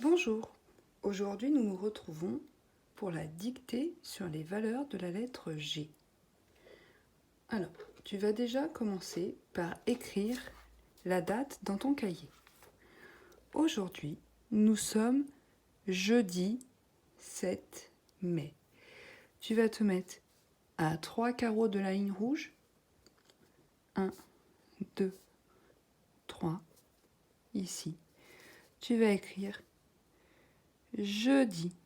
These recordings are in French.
Bonjour, aujourd'hui nous nous retrouvons pour la dictée sur les valeurs de la lettre G. Alors, tu vas déjà commencer par écrire la date dans ton cahier. Aujourd'hui, nous sommes jeudi 7 mai. Tu vas te mettre à 3 carreaux de la ligne rouge. 1, 2, 3, ici. Tu vas écrire jeudi.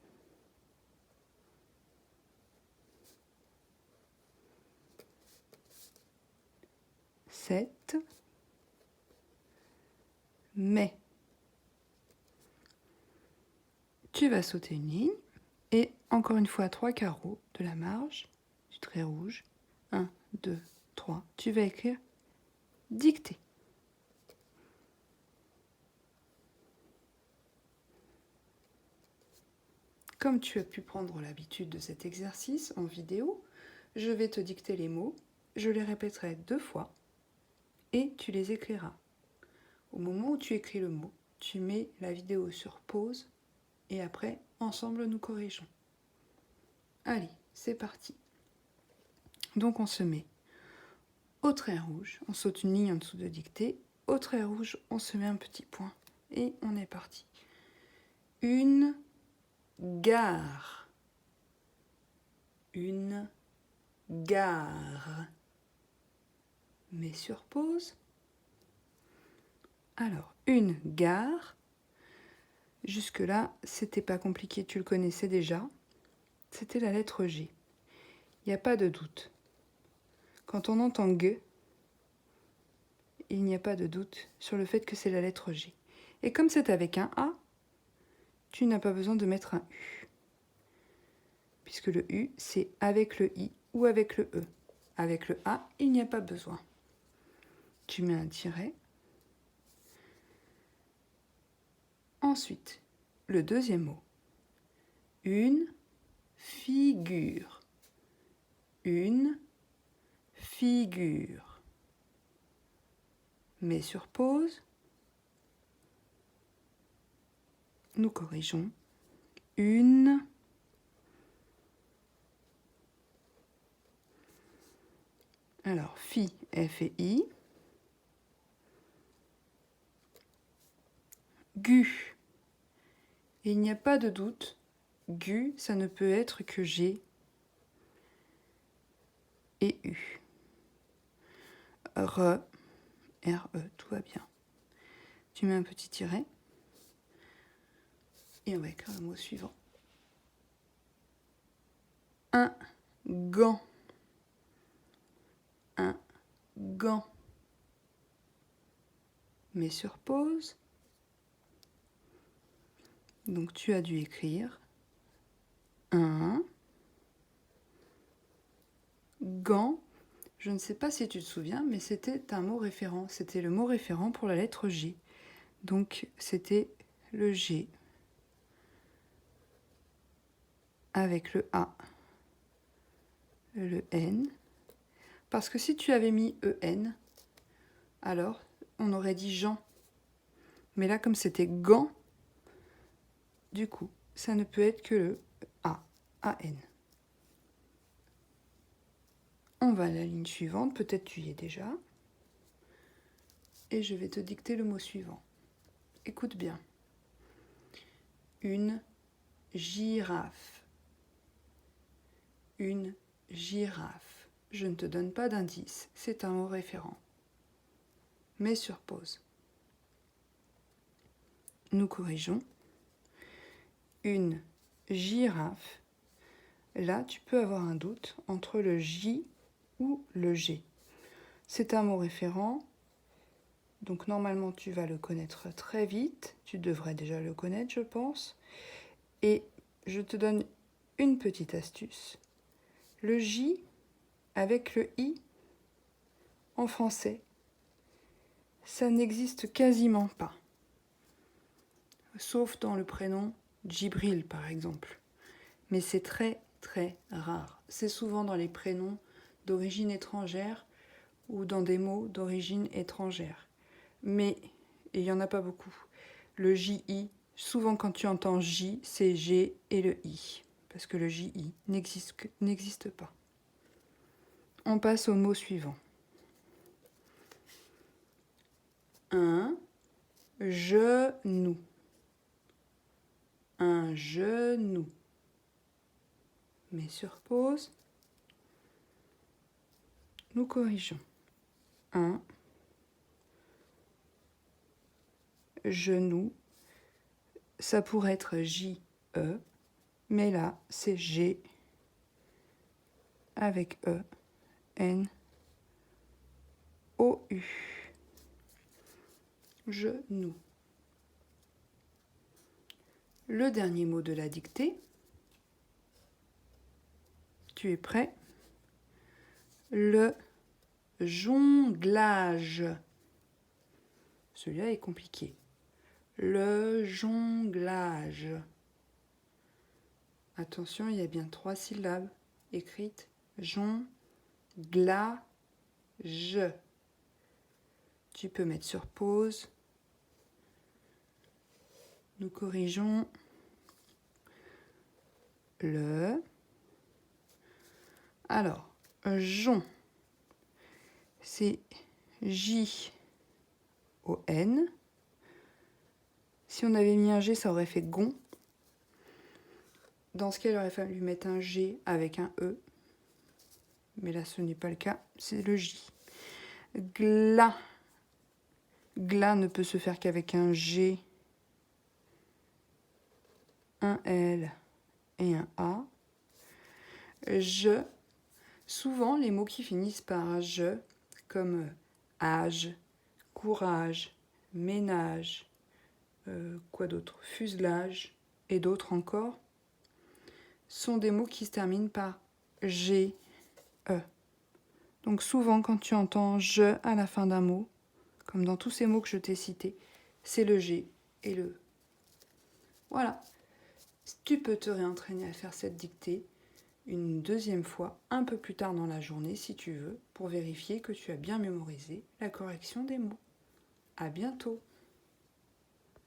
Mai. Tu vas sauter une ligne et encore une fois 3 carreaux de la marge du trait rouge. 1, 2, 3. Tu vas écrire dictée. Comme tu as pu prendre l'habitude de cet exercice en vidéo, je vais te dicter les mots, je les répéterai 2 fois et tu les écriras. Au moment où tu écris le mot, tu mets la vidéo sur pause et après, ensemble, nous corrigeons. Allez, c'est parti. Donc on se met au trait rouge, on saute une ligne en dessous de dictée, au trait rouge, on se met un petit point et on est parti. Une gare. Une gare. Mets sur pause. Alors, une gare. Jusque-là, c'était pas compliqué, tu le connaissais déjà. C'était la lettre G. Il n'y a pas de doute. Quand on entend G, il n'y a pas de doute sur le fait que c'est la lettre G. Et comme c'est avec un A, tu n'as pas besoin de mettre un U. Puisque le U, c'est avec le I ou avec le E. Avec le A, il n'y a pas besoin. Tu mets un tiret. Ensuite, le deuxième mot. Une figure. Une figure. Mets sur pause. Nous corrigeons. Une. Alors, fi, F et I. Gu. Et il n'y a pas de doute. Gu, ça ne peut être que G et U. Re, R-E, tout va bien. Tu mets un petit tiret. Et on va écrire le mot suivant. Un gant. Un gant. Mets sur pause. Donc tu as dû écrire un gant. Je ne sais pas si tu te souviens, mais c'était un mot référent. C'était le mot référent pour la lettre G. Donc c'était le G avec le A, le N. Parce que si tu avais mis EN, alors on aurait dit Jean. Mais là, comme c'était gant, du coup, ça ne peut être que le A, A-N. On va à la ligne suivante, peut-être tu y es déjà. Et je vais te dicter le mot suivant. Écoute bien. Une girafe. Une girafe. Je ne te donne pas d'indice, c'est un mot référent. Mets sur pause. Nous corrigeons. Une girafe. Là, tu peux avoir un doute entre le J ou le G. C'est un mot référent, donc normalement tu vas le connaître très vite. Tu devrais déjà le connaître, je pense. Et je te donne une petite astuce. Le J avec le I en français, ça n'existe quasiment pas. Sauf dans le prénom Djibril, par exemple. Mais c'est très, très rare. C'est souvent dans les prénoms d'origine étrangère ou dans des mots d'origine étrangère. Mais il n'y en a pas beaucoup. Le JI, Souvent, quand tu entends J, c'est G et le I, parce que le JI n'existe pas. On passe au mot suivant. Un genou. Un genou. Mets sur pause. Nous corrigeons. Un genou. Ça pourrait être J-E, mais là, c'est G avec E, N-O-U. Genou. Le dernier mot de la dictée. Tu es prêt? Le jonglage. Celui-là est compliqué. Le jonglage. Attention, il y a bien 3 syllabes écrites. Jonglage. Tu peux mettre sur pause. Nous corrigeons le. Alors, jon, c'est J-O-N. Si on avait mis un G, ça aurait fait gon. Dans ce cas, il aurait fallu mettre un G avec un E. Mais là, ce n'est pas le cas, c'est le J. Gla. Gla ne peut se faire qu'avec un G, un L et un A. Je. Souvent, les mots qui finissent par je, comme âge, courage, ménage, quoi d'autre, fuselage et d'autres encore, sont des mots qui se terminent par G, E. Donc souvent, quand tu entends je à la fin d'un mot, comme dans tous ces mots que je t'ai cités, c'est le G et le E. Voilà. Tu peux te réentraîner à faire cette dictée une deuxième fois, un peu plus tard dans la journée si tu veux, pour vérifier que tu as bien mémorisé la correction des mots. À bientôt!